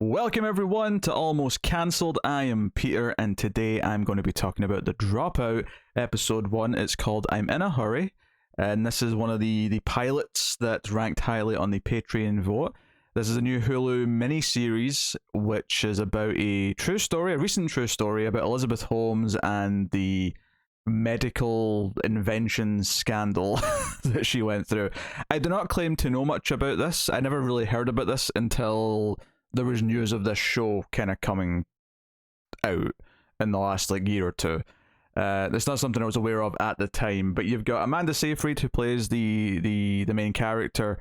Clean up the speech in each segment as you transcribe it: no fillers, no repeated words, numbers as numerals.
Welcome everyone to Almost Cancelled. I am Peter, and today I'm going to be talking about the Dropout episode 1. It's called I'm in a Hurry, and this is one of the pilots that's ranked highly on the Patreon vote. This is a new Hulu miniseries, which is about a recent true story about Elizabeth Holmes and the medical invention scandal that she went through. I do not claim to know much about this. I never really heard about this until there was news of this show kind of coming out in the last year or two. It's not something I was aware of at the time, but you've got Amanda Seyfried, who plays the main character,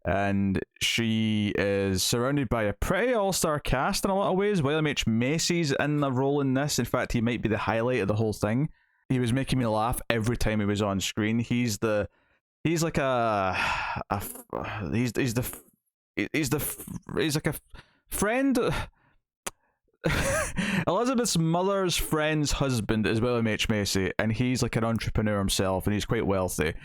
and she is surrounded by a pretty all-star cast in a lot of ways. William H. Macy's in the role in this. In fact, he might be the highlight of the whole thing. He was making me laugh every time he was on screen. He's like a friend. Elizabeth's mother's friend's husband is William H. Macy, and he's like an entrepreneur himself, and he's quite wealthy.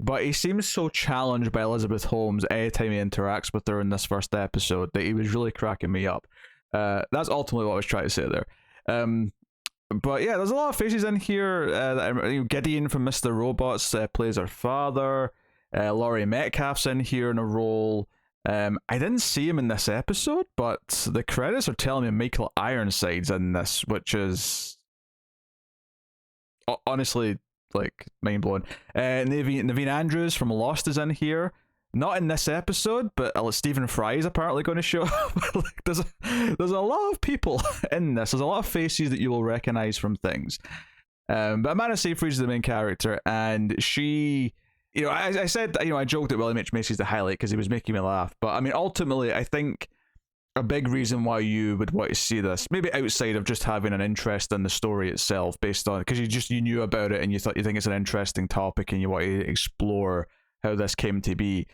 But he seems so challenged by Elizabeth Holmes anytime he interacts with her in this first episode that he was really cracking me up. That's ultimately what I was trying to say there. But yeah, there's a lot of faces in here. Gideon from Mr. Robots plays her father. Laurie Metcalf's in here in a role. I didn't see him in this episode, but the credits are telling me Michael Ironside's in this, which is honestly mind-blowing. Naveen Andrews from Lost is in here. Not in this episode, but Stephen Fry is apparently going to show up. There's a lot of people in this. There's a lot of faces that you will recognize from things. But Amanda Seyfried is the main character, and she, I said, I joked that William H. Macy's the highlight because he was making me laugh. But I mean, ultimately, I think a big reason why you would want to see this, maybe outside of just having an interest in the story itself, based on because you knew about it and you think it's an interesting topic and you want to explore how this came to be.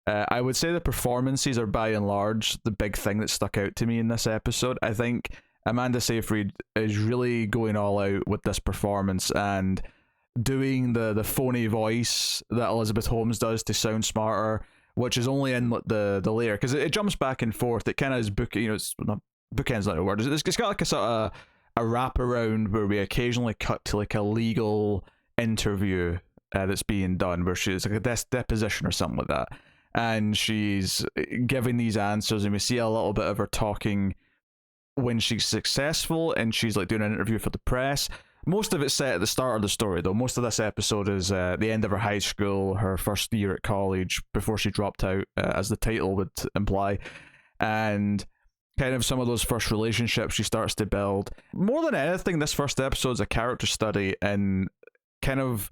I would say the performances are by and large the big thing that stuck out to me in this episode. I think Amanda Seyfried is really going all out with this performance and doing the phony voice that Elizabeth Holmes does to sound smarter, which is only in the layer because it jumps back and forth. It kind of is it's not bookends, not a word. It's got like a sort of a wrap around where we occasionally cut to like a legal interview that's being done where she's like a deposition or something like that. And she's giving these answers, and we see a little bit of her talking when she's successful, and she's like doing an interview for the press. Most of it's set at the start of the story, though. Most of this episode is the end of her high school, her first year at college, before she dropped out, as the title would imply, and kind of some of those first relationships she starts to build. More than anything, this first episode is a character study, and kind of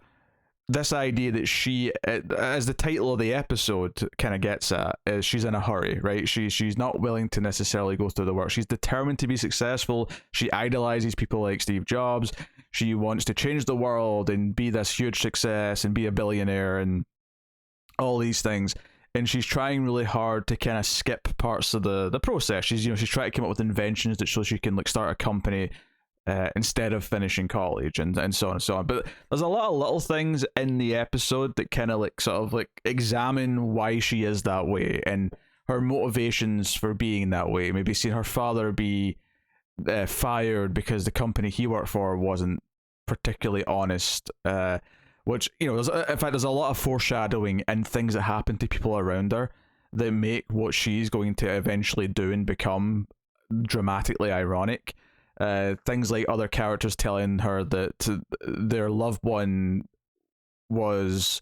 this idea that she, as the title of the episode kind of gets at, is she's in a hurry, right? She's not willing to necessarily go through the work. She's determined to be successful. She idolizes people like Steve Jobs. She wants to change the world and be this huge success and be a billionaire and all these things. And she's trying really hard to kind of skip parts of the process. She's trying to come up with inventions that so she can start a company instead of finishing college and so on and so on. But there's a lot of little things in the episode that kind of examine why she is that way and her motivations for being that way. Maybe seeing her father be fired because the company he worked for wasn't particularly honest, which in fact there's a lot of foreshadowing and things that happen to people around her that make what she's going to eventually do and become dramatically ironic. Things like other characters telling her that their loved one was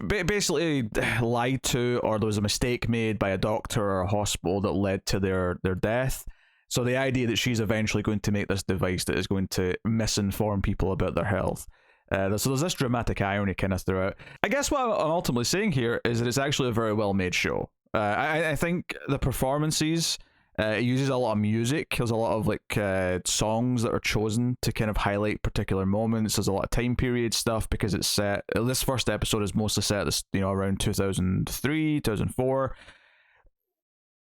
basically lied to, or there was a mistake made by a doctor or a hospital that led to their death. So the idea that she's eventually going to make this device that is going to misinform people about their health. So there's this dramatic irony kind of throughout. I guess what I'm ultimately saying here is that it's actually a very well made show. I think the performances, it uses a lot of music. There's a lot of songs that are chosen to kind of highlight particular moments. There's a lot of time period stuff because it's set. This first episode is mostly set around 2003, 2004.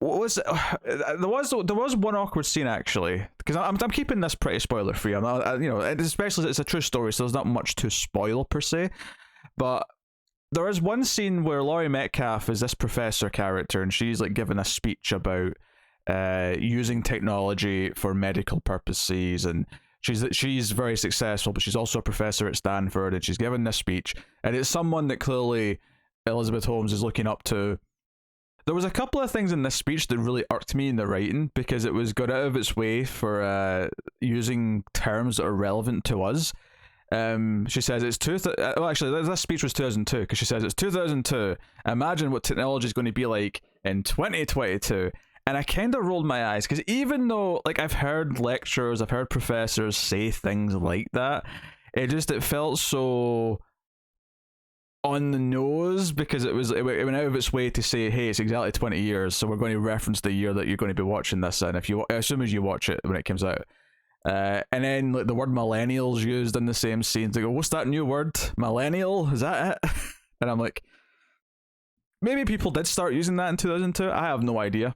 There was one awkward scene actually, because I'm keeping this pretty spoiler free. I'm not, especially it's a true story, so there's not much to spoil per se. But there is one scene where Laurie Metcalf is this professor character, and she's giving a speech about using technology for medical purposes, and she's very successful, but she's also a professor at Stanford, and she's given this speech, and it's someone that clearly Elizabeth Holmes is looking up to. There was a couple of things in this speech that really irked me in the writing, because it was got out of its way for using terms that are relevant to us. She says it's actually this speech was 2002, because she says it's 2002. Imagine what technology is going to be like in 2022. And I kind of rolled my eyes, because even though, like, I've heard lecturers, I've heard professors say things like that, it felt so on the nose, because it went out of its way to say, hey, it's exactly 20 years, so we're going to reference the year that you're going to be watching this in, as soon as you watch it when it comes out. And then, like, the word millennials used in the same scene. They go, what's that new word? Millennial? Is that it? And I'm like, maybe people did start using that in 2002. I have no idea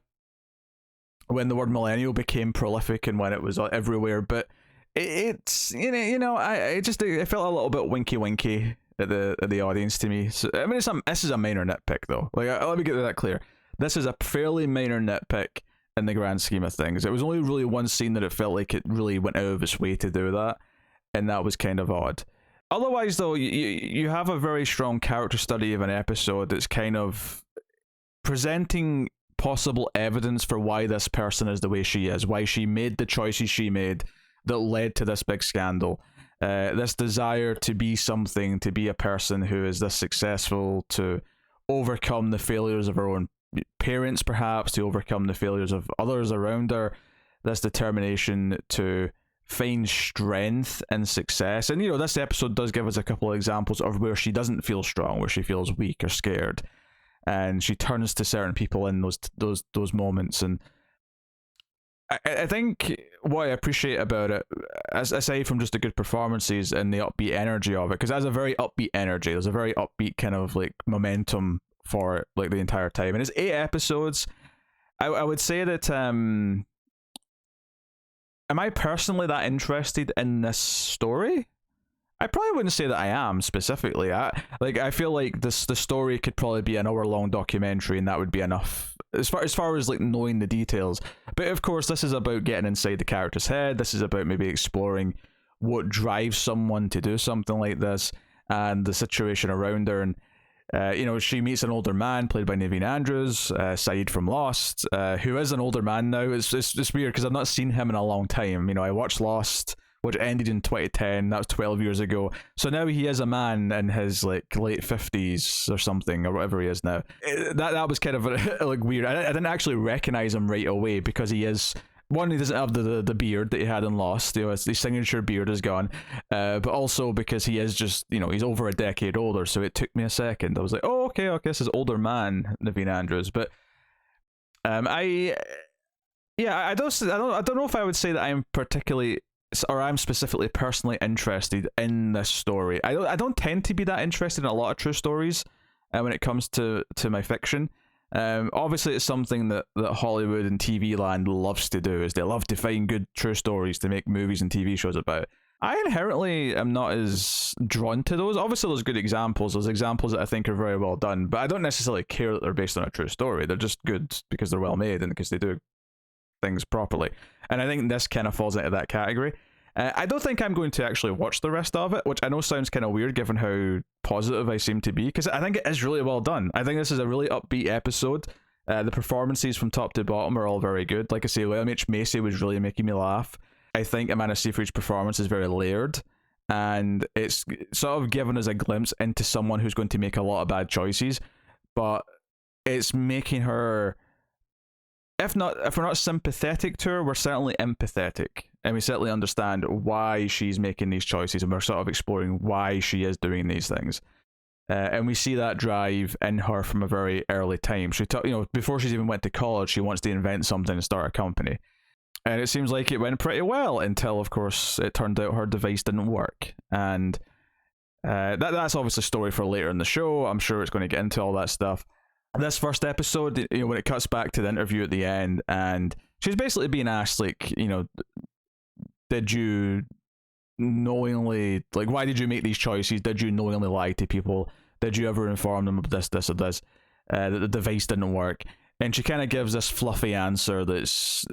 when the word millennial became prolific and when it was everywhere. But it's it felt a little bit winky at the audience to me. So, I mean, this is a minor nitpick though. Like, let me get that clear. This is a fairly minor nitpick in the grand scheme of things. It was only really one scene that it felt like it really went out of its way to do that, and that was kind of odd. Otherwise, though, you have a very strong character study of an episode that's kind of presenting possible evidence for why this person is the way she is, why she made the choices she made that led to this big scandal. This desire to be something, to be a person who is this successful, to overcome the failures of her own parents, perhaps, to overcome the failures of others around her. This determination to find strength and success. And, this episode does give us a couple of examples of where she doesn't feel strong, where she feels weak or scared, and she turns to certain people in those moments. And I think what I appreciate about it, aside from just the good performances and the upbeat energy of it, because it has a very upbeat energy, there's a very upbeat kind of like momentum for it, like, the entire time. And it's 8 episodes. I would say that am I personally that interested in this story? I probably wouldn't say that I am specifically. I feel like the story could probably be an hour-long documentary, and that would be enough as far as like knowing the details. But of course, this is about getting inside the character's head. This is about maybe exploring what drives someone to do something like this, and the situation around her. And she meets an older man played by Naveen Andrews, Saeed from Lost, who is an older man now. It's weird because I've not seen him in a long time. I watched Lost, which ended in 2010. That was 12 years ago. So now he is a man in his like late 50s or something, or whatever he is now. That was kind of like weird. I didn't actually recognize him right away, because he is. One, he doesn't have the beard that he had in Lost. His signature beard is gone. But also because he is just, he's over a decade older. So it took me a second. I was like, oh, okay, this is older man Naveen Andrews. But I don't know if I would say that I'm specifically personally interested in this story. I don't tend to be that interested in a lot of true stories when it comes to my fiction. Obviously, it's something that Hollywood and TV land loves to do, is they love to find good true stories to make movies and TV shows about. I inherently am not as drawn to those. Obviously, there's good examples. There's examples that I think are very well done, but I don't necessarily care that they're based on a true story. They're just good because they're well made and because they do things properly. And I think this kind of falls into that category. I don't think I'm going to actually watch the rest of it, which I know sounds kind of weird given how positive I seem to be, because I think it is really well done. I think this is a really upbeat episode. The performances from top to bottom are all very good. Like I say, William H. Macy was really making me laugh. I think Amanda Seyfried's performance is very layered, and it's sort of given us a glimpse into someone who's going to make a lot of bad choices, but it's making her, if we're not sympathetic to her, we're certainly empathetic, and we certainly understand why she's making these choices, and we're sort of exploring why she is doing these things. And we see that drive in her from a very early time. Before she's even went to college, she wants to invent something and start a company. And it seems like it went pretty well until, of course, it turned out her device didn't work. And that's obviously a story for later in the show. I'm sure it's going to get into all that stuff. This first episode, when it cuts back to the interview at the end, and she's basically being asked, like, did you knowingly, like, why did you make these choices? Did you knowingly lie to people? Did you ever inform them of this, or this? That the device didn't work? And she kind of gives this fluffy answer that's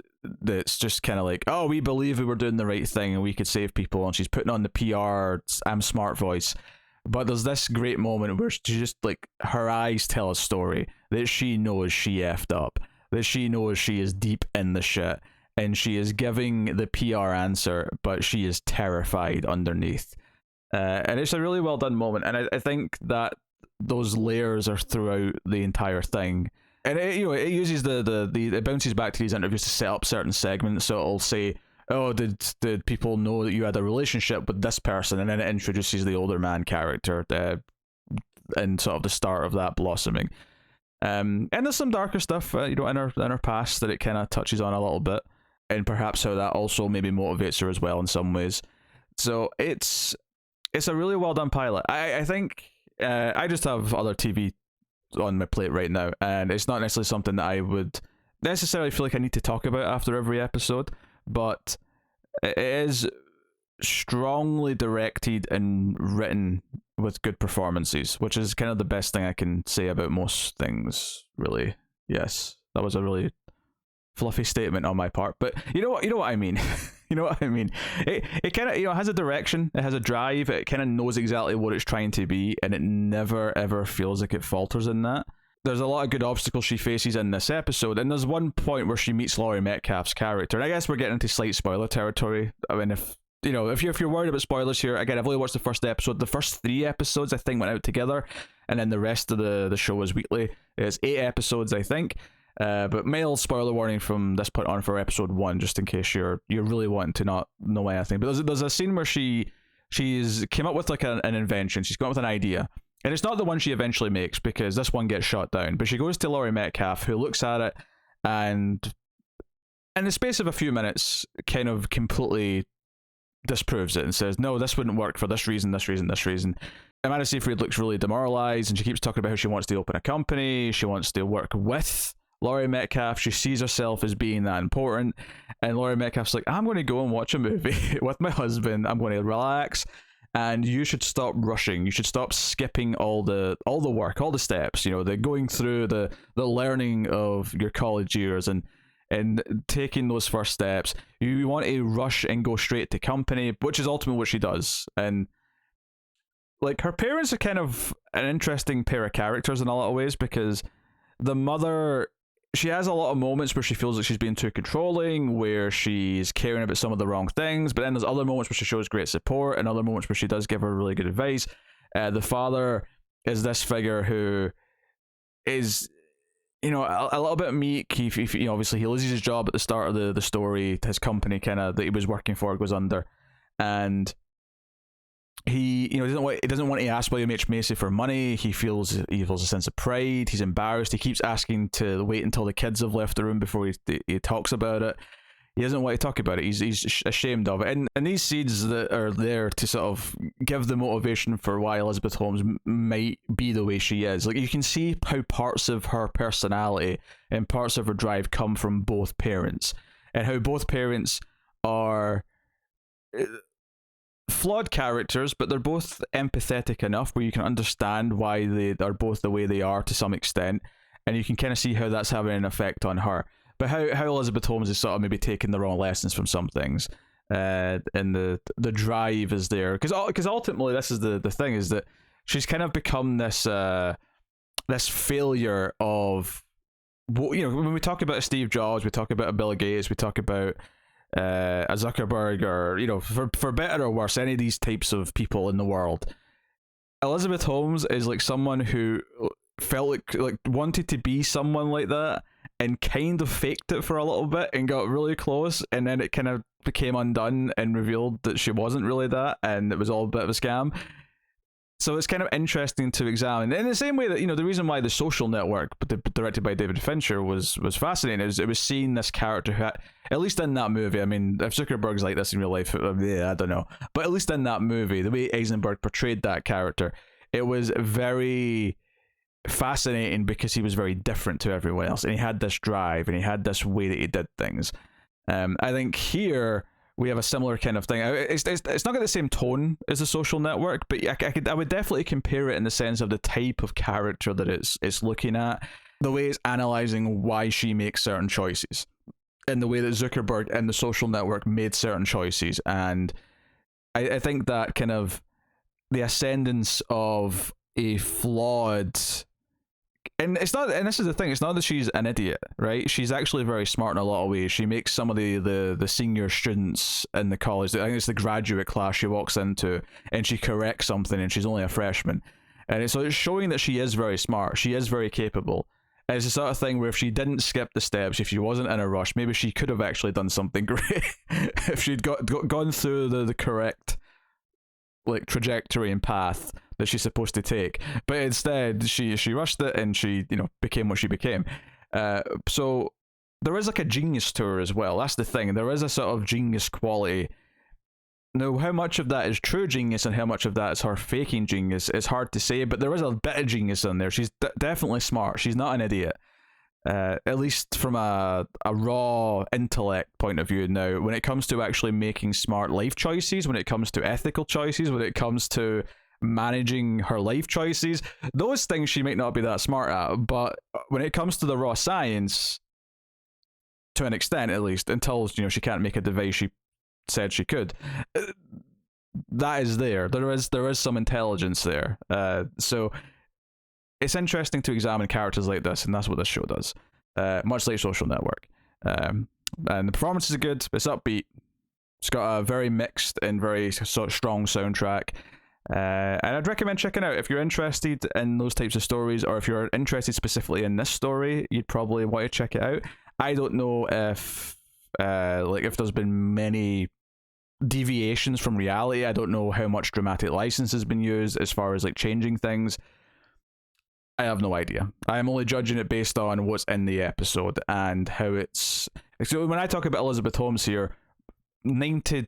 just kind of like, oh, we believe we were doing the right thing and we could save people. And she's putting on the PR I'm smart voice. But there's this great moment where she just, like, her eyes tell a story that she knows she effed up, that she knows she is deep in the shit, and she is giving the PR answer, but she is terrified underneath. And it's a really well done moment. And I think that those layers are throughout the entire thing. And it, it uses it bounces back to these interviews to set up certain segments. So it'll say, oh, did people know that you had a relationship with this person? And then it introduces the older man character and sort of the start of that blossoming. And there's some darker stuff, in her past that it kind of touches on a little bit, and perhaps how that also maybe motivates her as well in some ways. So it's a really well done pilot. I think I just have other TV on my plate right now, and it's not necessarily something that I would necessarily feel like I need to talk about after every episode, but it is strongly directed and written with good performances, which is kind of the best thing I can say about most things, really. Yes, that was a really fluffy statement on my part, but you know what I mean. You know what I mean? It kind of, has a direction, it has a drive, it kind of knows exactly what it's trying to be, and it never ever feels like it falters in that. There's a lot of good obstacles she faces in this episode, and there's one point where she meets Laurie Metcalf's character, and I guess we're getting into slight spoiler territory. I mean, if you're worried about spoilers here, again, I've only watched the first episode. The first 3 episodes I think went out together, and then the rest of the show is weekly. It's 8 episodes, I think. But mild spoiler warning from this point on for episode 1, just in case you're really wanting to not know anything. But there's a scene where she's came up with like an invention. She's come up with an idea, and it's not the one she eventually makes because this one gets shot down. But she goes to Laurie Metcalf, who looks at it, and in the space of a few minutes, kind of completely disproves it and says, no, this wouldn't work for this reason, this reason, this reason. Amanda Seyfried looks really demoralized, and she keeps talking about how she wants to open a company, she wants to work with Laurie Metcalf, she sees herself as being that important, and Laurie Metcalf's like, I'm going to go and watch a movie with my husband, I'm going to relax, and you should stop rushing, you should stop skipping all the work, all the steps, the going through the learning of your college years and taking those first steps. You want to rush and go straight to company, which is ultimately what she does. And like, her parents are kind of an interesting pair of characters in a lot of ways, because the mother, she has a lot of moments where she feels like she's being too controlling, where she's caring about some of the wrong things, but then there's other moments where she shows great support, and other moments where she does give her really good advice. The father is this figure who is, a little bit meek. He obviously he loses his job at the start of the story. His company that he was working for goes under, and he doesn't want to ask William H. Macy for money. He feels a sense of pride. He's embarrassed. He keeps asking to wait until the kids have left the room before he talks about it. He doesn't want to talk about it. He's ashamed of it. And these seeds that are there to sort of give the motivation for why Elizabeth Holmes might be the way she is. Like, you can see how parts of her personality and parts of her drive come from both parents, and how both parents are flawed characters, but they're both empathetic enough where you can understand why they are both the way they are to some extent, and you can kind of see how that's having an effect on her. But how Elizabeth Holmes is sort of maybe taking the wrong lessons from some things, and the drive is there, because ultimately this is the thing, is that she's kind of become this failure of, when we talk about a Steve Jobs, we talk about a Bill Gates, we talk about a Zuckerberg, or for better or worse, any of these types of people in the world. Elizabeth Holmes is like someone who felt like wanted to be someone like that, and kind of faked it for a little bit and got really close, and then it kind of became undone and revealed that she wasn't really that, and it was all a bit of a scam. So it's kind of interesting to examine. In the same way that, the reason why The Social Network, directed by David Fincher, was fascinating is it was seeing this character who, at least in that movie, I mean, if Zuckerberg's like this in real life, I don't know. But at least in that movie, the way Eisenberg portrayed that character, it was very fascinating because he was very different to everyone else, and he had this drive, and he had this way that he did things. I think here we have a similar kind of thing. It's not got the same tone as The Social Network, but I would definitely compare it in the sense of the type of character that it's looking at. the way it's analyzing why she makes certain choices, and the way that Zuckerberg and the social network made certain choices. And I think that kind of the ascendance of a flawed, and it's not, and this is the thing, it's not that she's an idiot, right? She's actually very smart in a lot of ways. She makes some of the senior students in the college, I think it's the graduate class she walks into, and she corrects something, and she's only a freshman. And so it's showing that she is very smart, she is very capable. And it's the sort of thing where if she didn't skip the steps, if she wasn't in a rush, maybe she could have actually done something great if she'd gone through the correct like trajectory and path that she's supposed to take. But instead she rushed it, and she, you know, became what she became. So there is like a genius to her as well. That's the thing, there is a sort of genius quality. Now, how much of that is true genius and how much of that is her faking genius is hard to say, but there is a bit of genius in there. She's definitely smart. She's not an idiot. At least from a raw intellect point of view. Now, when it comes to actually making smart life choices, when it comes to ethical choices, when it comes to managing her life choices, those things she might not be that smart at. But when it comes to the raw science, to an extent at least, until, you know, she can't make a device she said she could, that is there. There is some intelligence there. So it's interesting to examine characters like this, and that's what this show does. Much like Social Network. And the performances are good. It's upbeat. It's got a very mixed and very sort of strong soundtrack. And I'd recommend checking out if you're interested in those types of stories, or if you're interested specifically in this story, you'd probably want to check it out. I don't know if if there's been many deviations from reality. I don't know how much dramatic license has been used as far as like changing things. I have no idea. I am only judging it based on what's in the episode and how it's. So when I talk about Elizabeth Holmes here, 99%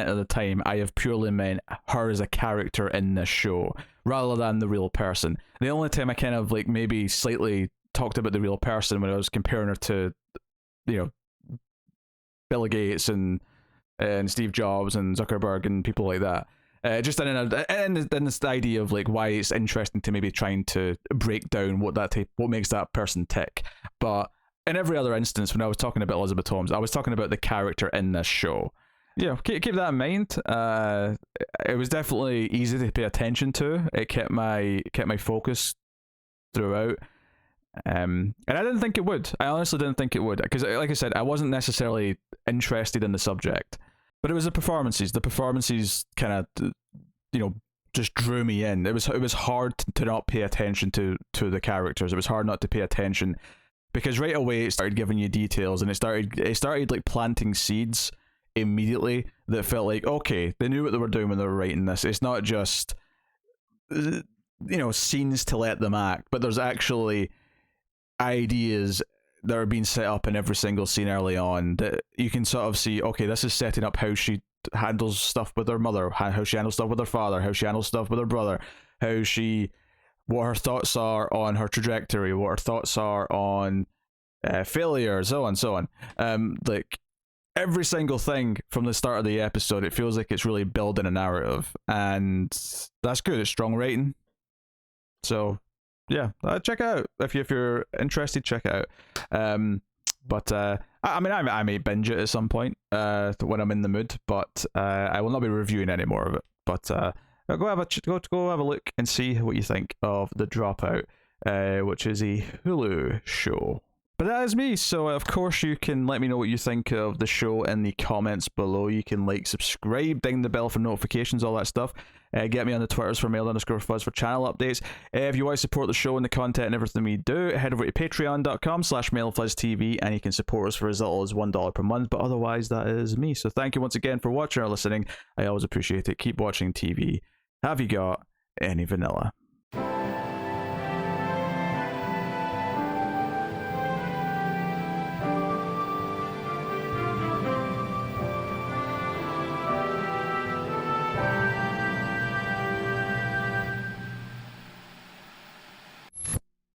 of the time I have purely meant her as a character in this show rather than the real person. The only time I kind of like maybe slightly talked about the real person when I was comparing her to, you know, Bill Gates and Steve Jobs and Zuckerberg and people like that. Just in this idea of like why it's interesting to maybe trying to break down what makes that person tick. But in every other instance, when I was talking about Elizabeth Holmes, I was talking about the character in this show. Yeah, keep that in mind. It was definitely easy to pay attention to. It kept my focus throughout. And I didn't think it would. I honestly didn't think it would, because like I said, I wasn't necessarily interested in the subject, but it was the performances. The performances kind of, you know, just drew me in. It was hard to not pay attention to the characters. It was hard not to pay attention, because right away it started giving you details, and it started like planting seeds immediately that felt like, okay, they knew what they were doing when they were writing this. It's not just, you know, scenes to let them act, but there's actually ideas that are being set up in every single scene early on that you can sort of see, okay, this is setting up how she handles stuff with her mother, how she handles stuff with her father, how she handles stuff with her brother, what her thoughts are on her trajectory, what her thoughts are on failure, so on. Like every single thing from the start of the episode, it feels like it's really building a narrative, and that's good. It's strong writing. So yeah, check it out if you're interested. Check it out. But I mean, I may binge it at some point when I'm in the mood, but I will not be reviewing any more of it. But go have a look and see what you think of The Dropout, which is a Hulu show. But that is me, so of course you can let me know what you think of the show in the comments below. You can like, subscribe, ding the bell for notifications, all that stuff. Get me on the Twitters for mail_fuzz for channel updates. If you want to support the show and the content and everything we do, head over to patreon.com/mailfuzztv, and you can support us for as little as $1 per month. But otherwise, that is me. So thank you once again for watching or listening. I always appreciate it. Keep watching TV. Have you got any vanilla?